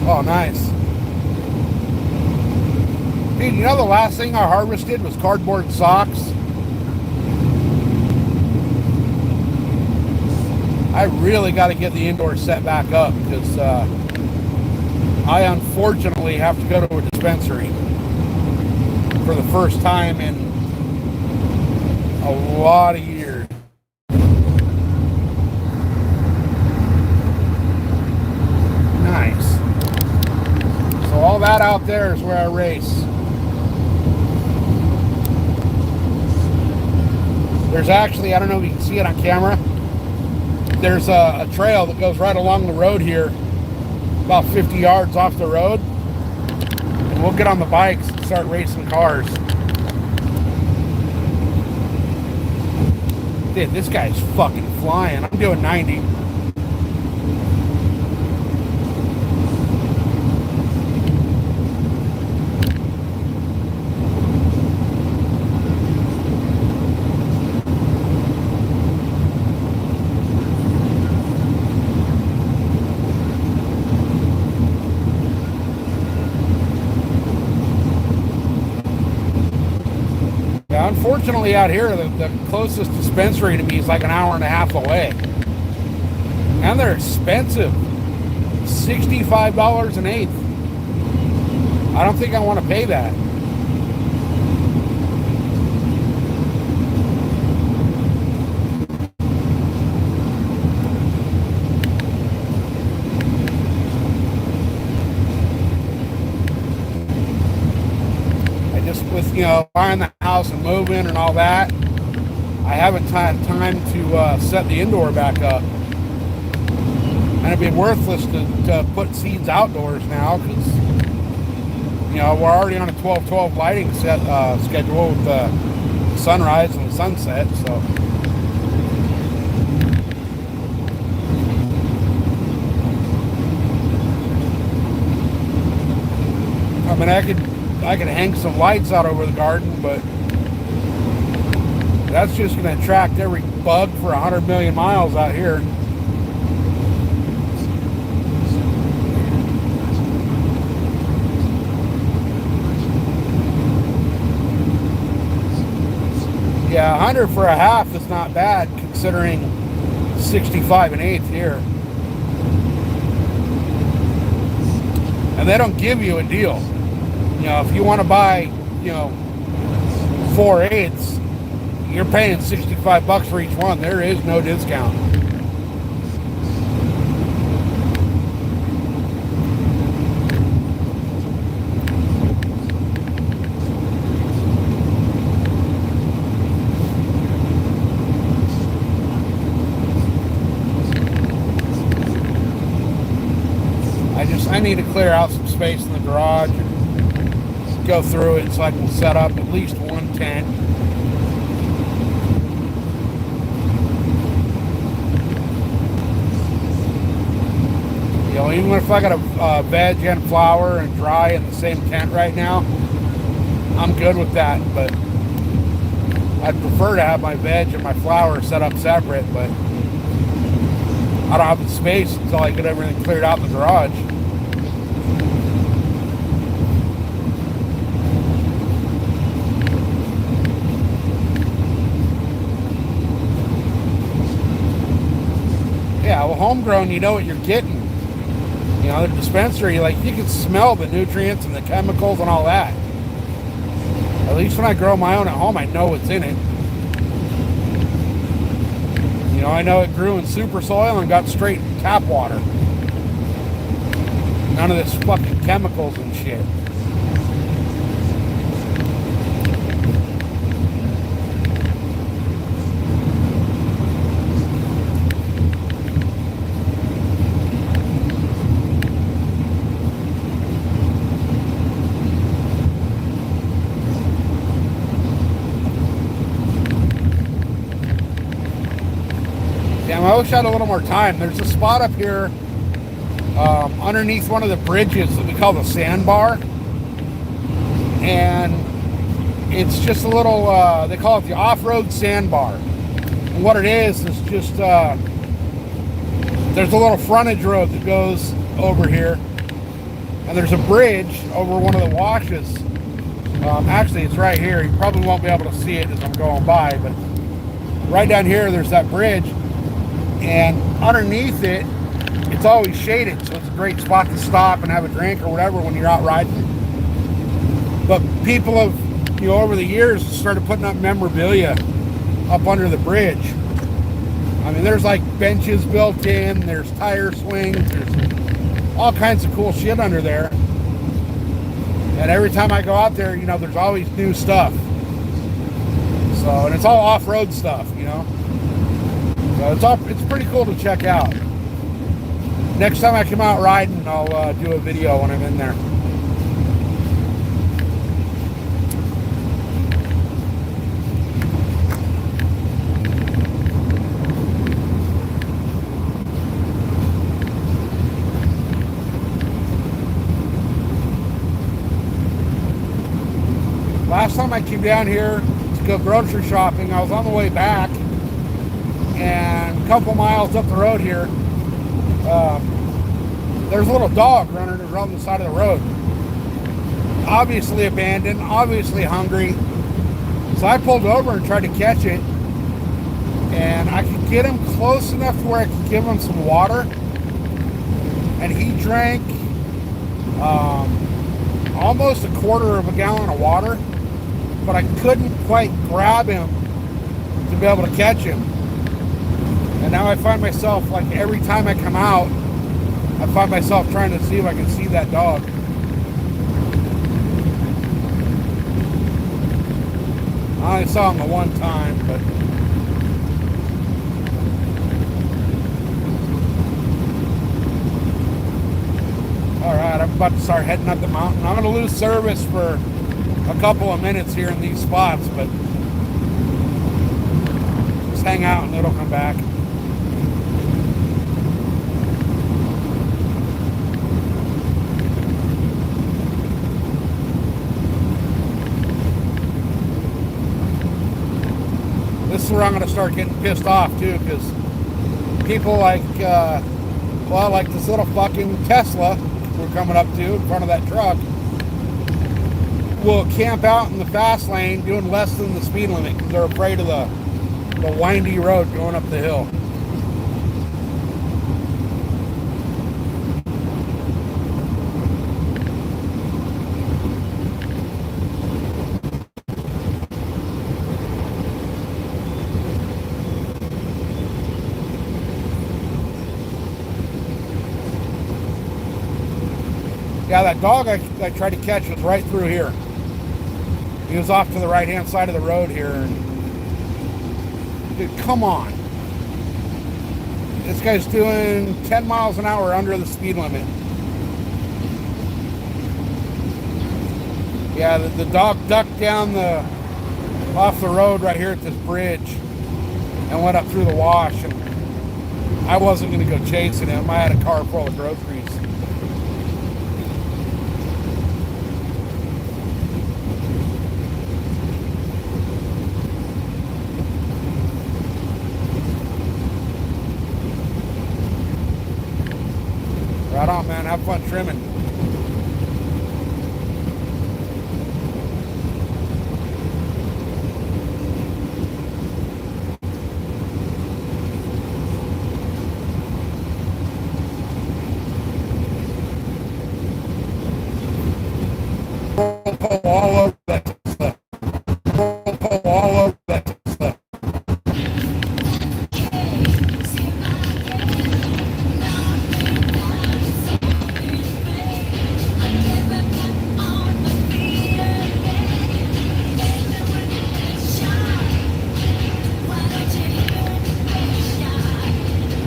Oh, nice. Dude, you know the last thing I harvested was cardboard socks? I really got to get the indoor set back up because I unfortunately have to go to a dispensary for the first time in a lot of years. Nice. So all that out there is where I race. There's actually, I don't know if you can see it on camera, there's a trail that goes right along the road here, about 50 yards off the road. And we'll get on the bikes and start racing cars. Dude, this guy's fucking flying. I'm doing 90. Unfortunately, out here, the closest dispensary to me is like an hour and a half away. And they're expensive. $65 an eighth. I don't think I want to pay that. With, you know, buying the house and moving and all that, I haven't had time to set the indoor back up. And it'd be worthless to put seeds outdoors now because, you know, we're already on a 12-12 lighting set schedule with the sunrise and the sunset, so. I mean, I could hang some lights out over the garden, but that's just going to attract every bug for 100 million miles out here. Yeah, 100 for a half is not bad considering 65 an eighth here. And they don't give you a deal. You know, if you want to buy, you know, 4/8, you're paying $65 for each one. There is no discount. I need to clear out some space in the garage and go through it so I can set up at least one tent. You know, even if I got a veg and flower and dry in the same tent right now, I'm good with that, but I'd prefer to have my veg and my flower set up separate, but I don't have the space until I get everything cleared out in the garage. Yeah, well, homegrown, you know what you're getting. You know, the dispensary, like, you can smell the nutrients and the chemicals and all that. At least when I grow my own at home, I know what's in it. You know, I know it grew in super soil and got straight tap water. None of this fucking chemicals and shit. I wish I had a little more time. There's a spot up here underneath one of the bridges that we call the sandbar. And it's just a little, they call it the off-road sandbar. And what it is just, there's a little frontage road that goes over here. And there's a bridge over one of the washes. Actually, it's right here. You probably won't be able to see it as I'm going by, but right down here, there's that bridge. And underneath it, it's always shaded, so it's a great spot to stop and have a drink or whatever when you're out riding. But people have, over the years, started putting up memorabilia up under the bridge. I mean, there's like benches built in, there's tire swings, there's all kinds of cool shit under there. And every time I go out there, there's always new stuff. So, and it's all off-road stuff, So it's pretty cool to check out. Next time I come out riding, I'll do a video when I'm in there. Last time I came down here to go grocery shopping, I was on the way back, and a couple miles up the road here, there's a little dog running around the side of the road. Obviously abandoned, obviously hungry. So I pulled over and tried to catch it, and I could get him close enough to where I could give him some water, and he drank almost a quarter of a gallon of water. But I couldn't quite grab him to be able to catch him. And now I find myself, like, every time I come out, I find myself trying to see if I can see that dog. I only saw him the one time, but alright, I'm about to start heading up the mountain. I'm going to lose service for a couple of minutes here in these spots, but just hang out and it'll come back. This is where I'm going to start getting pissed off too, because people like this little fucking Tesla we're coming up to in front of that truck will camp out in the fast lane doing less than the speed limit because they're afraid of the windy road going up the hill. Yeah, that dog I tried to catch was right through here. He was off to the right-hand side of the road here. And dude, come on. This guy's doing 10 miles an hour under the speed limit. Yeah, the dog ducked down off the road right here at this bridge and went up through the wash. And I wasn't going to go chasing him. I had a car full of groceries. Right on, man. Have fun trimming. All over that stuff. All over that stuff.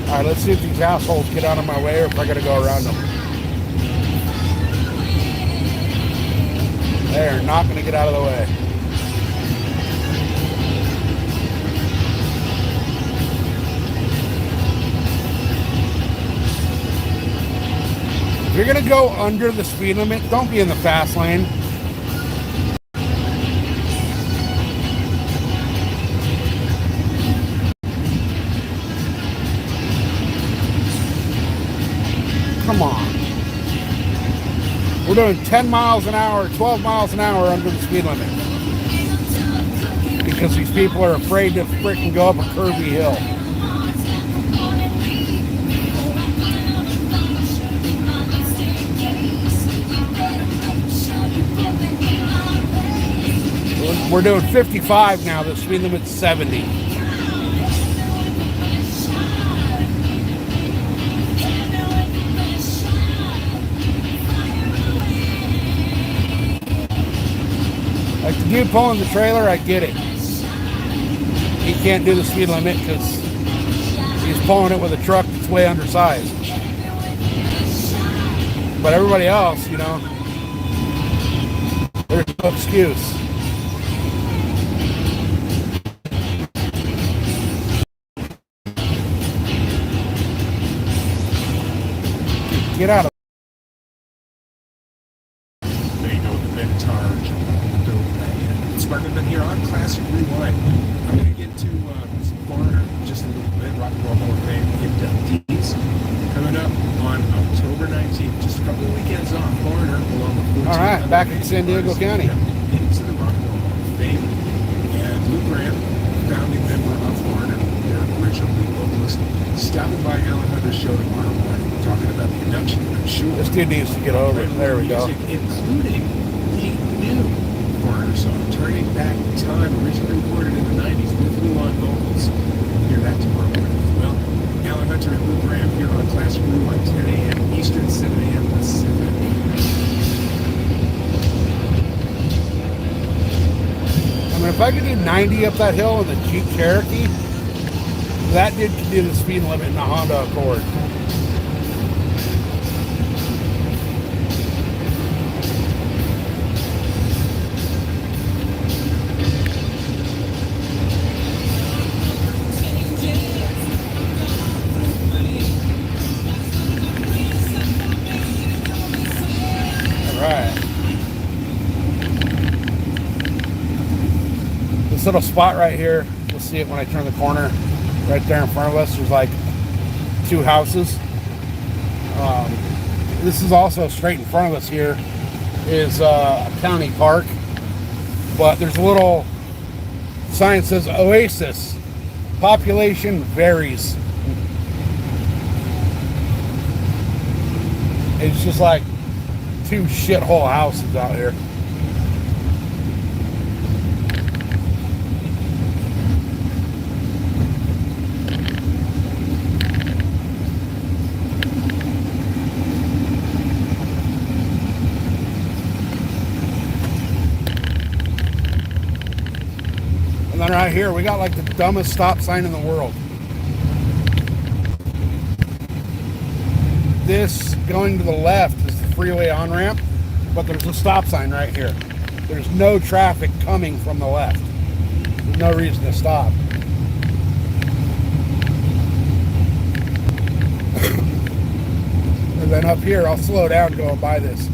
Alright, let's see if these assholes get out of my way or if I gotta go around them. They are not gonna get out of the way. you're gonna go under the speed limit, don't be in the fast lane. Come on. We're doing 10 miles an hour, 12 miles an hour under the speed limit. Because these people are afraid to freaking go up a curvy hill. We're doing 55 now, the speed limit's 70. Like the dude pulling the trailer, I get it. He can't do the speed limit because he's pulling it with a truck that's way undersized. But everybody else, you know, there's no excuse. Get out of There you go, the vintage. Sparkman been here on Classic Rewind. I'm going to get to Foreigner just a little bit. Rock and Roll Hall of Fame inductees coming up on October 19th. Just a couple of weekends off. Foreigner, along with 14 All right, other back in amazing San Diego artists, County. into the Rock and Roll Hall of Fame. And Lou Graham, founding member of Foreigner, their original lead vocalist, stopping by Alan Hunter's show tomorrow morning, talking about the induction. I'm sure this dude needs to get over it. There we go. music, including the new Foreigner song, Turning Back Time, originally recorded in the 90s with Lou on vocals. Hear that tomorrow morning as well. Alan Hunter and Lou Graham here on Classic Rewind, 10 a.m. Eastern, 7 a.m. Pacific. I mean, if I could do 90 up that hill in the Jeep Cherokee, that dude could do the speed limit in the Honda Accord. This little spot right here, you'll see it when I turn the corner. Right there in front of us, there's like 2 houses. This is also straight in front of us here is a county park, but there's a little sign that says Oasis. Population varies. It's just like 2 shithole houses out here. And then right here, we got like the dumbest stop sign in the world. This going to the left is the freeway on-ramp, but there's a stop sign right here. There's no traffic coming from the left. There's no reason to stop. And then up here, I'll slow down going by this.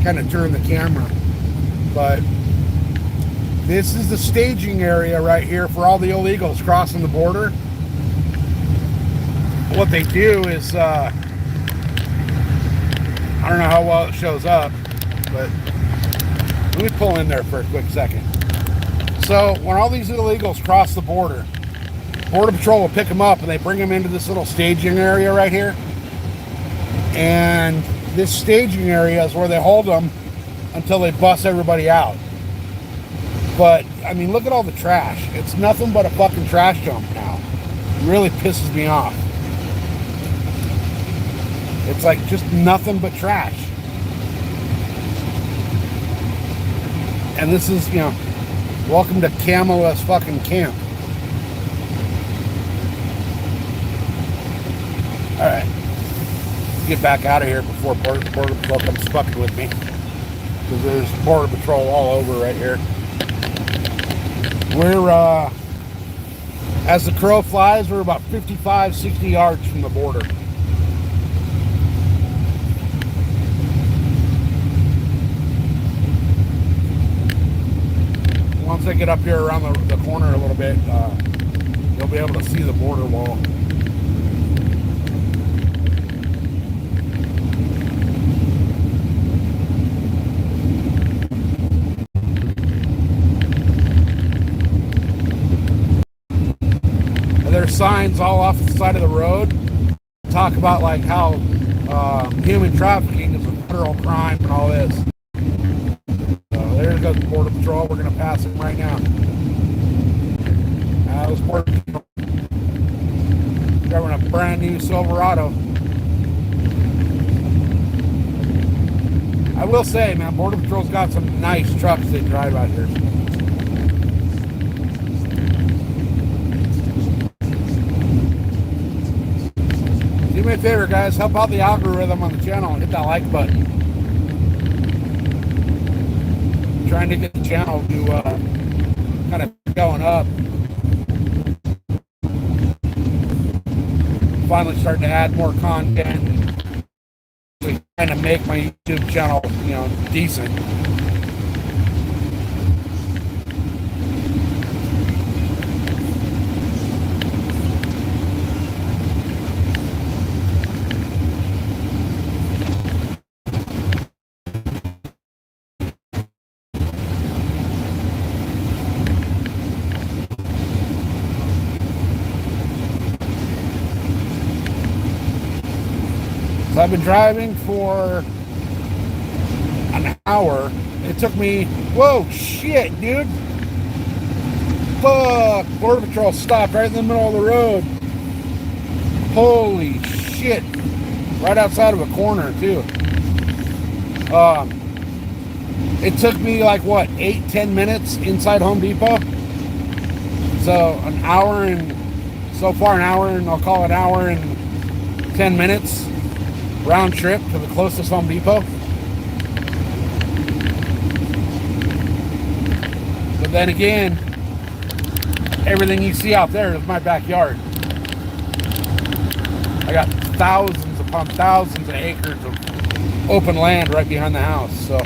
Kind of turn the camera. But this is the staging area right here for all the illegals crossing the border. What they do is, I don't know how well it shows up, but let me pull in there for a quick second. So when all these illegals cross the border, Border Patrol will pick them up and they bring them into this little staging area right here. And this staging area is where they hold them until they bust everybody out. But, I mean, look at all the trash. It's nothing but a fucking trash dump now. It really pisses me off. It's like just nothing but trash. And this is, you know, welcome to Camo-less fucking camp. Alright. Get back out of here before Border Patrol comes fucking with me. Because there's Border Patrol all over right here. We're, as the crow flies, we're about 55, 60 yards from the border. once I get up here around the corner a little bit, you'll be able to see the border wall. There's signs all off the side of the road talk about like how human trafficking is a federal crime and all this. So there goes Border Patrol. We're gonna pass him right now. That was Border Patrol driving a brand new Silverado. I will say, man, Border Patrol's got some nice trucks they drive out here. Do me a favor, guys. Help out the algorithm on the channel and hit that like button. I'm trying to get the channel to kind of going up. Finally starting to add more content. Trying to make my YouTube channel, decent. So I've been driving for an hour. It took me, whoa, shit, dude. Fuck, Border Patrol stopped right in the middle of the road. Holy shit. Right outside of a corner, too. It took me like, what, 8-10 minutes inside Home Depot? So an hour and, so far an hour and, I'll call it an hour and 10 minutes. Round trip to the closest Home Depot. But then again, everything you see out there is my backyard. I got thousands upon thousands of acres of open land right behind the house, so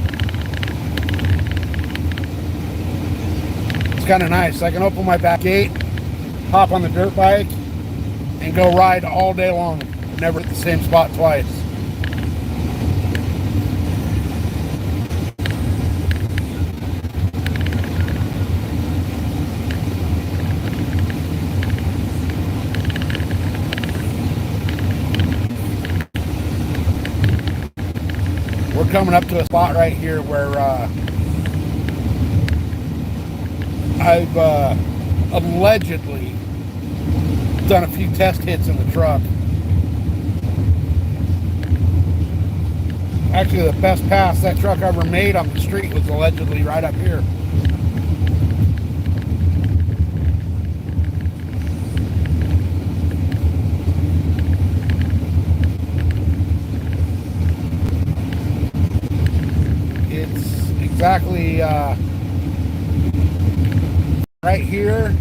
it's kind of nice. I can open my back gate, hop on the dirt bike, and go ride all day long. Never at the same spot twice. We're coming up to a spot right here where I've allegedly done a few test hits in the truck. Actually, the best pass that truck ever made on the street was allegedly right up here. It's exactly right here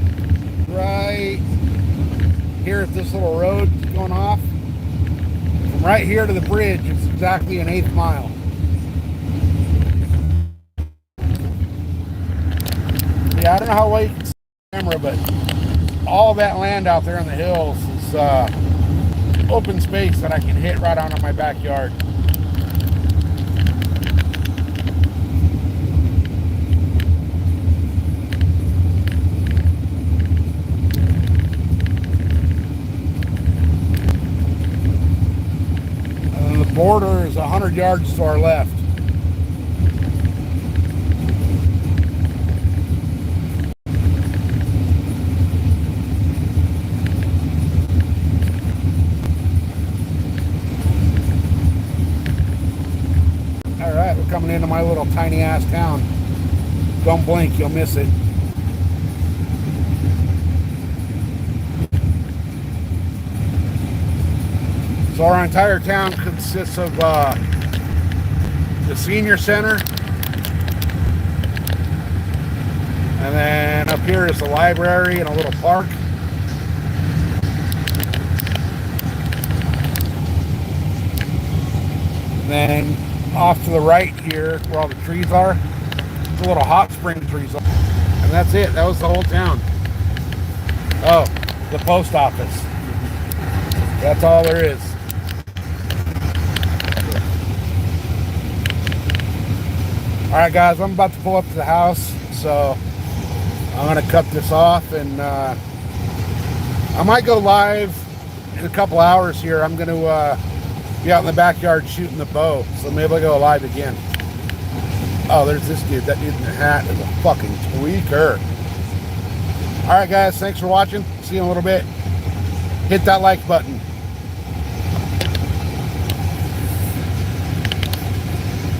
at this little road going off. From right here to the bridge, it's exactly an 1/8 mile. Yeah, I don't know how well you can see the camera, but all that land out there in the hills is open space that I can hit right onto my backyard. Border is 100 yards to our left. All right, we're coming into my little tiny ass town. Don't blink, you'll miss it. So our entire town consists of the senior center, and then up here is the library and a little park. And then off to the right here, where all the trees are, the little hot spring trees. And that's it. That was the whole town. Oh, the post office. That's all there is. All right, guys, I'm about to pull up to the house, so I'm going to cut this off, and I might go live in a couple hours here. I'm going to be out in the backyard shooting the bow, so maybe I'll go live again. Oh, there's this dude. That dude in the hat is a fucking tweaker. All right, guys, thanks for watching. See you in a little bit. Hit that like button.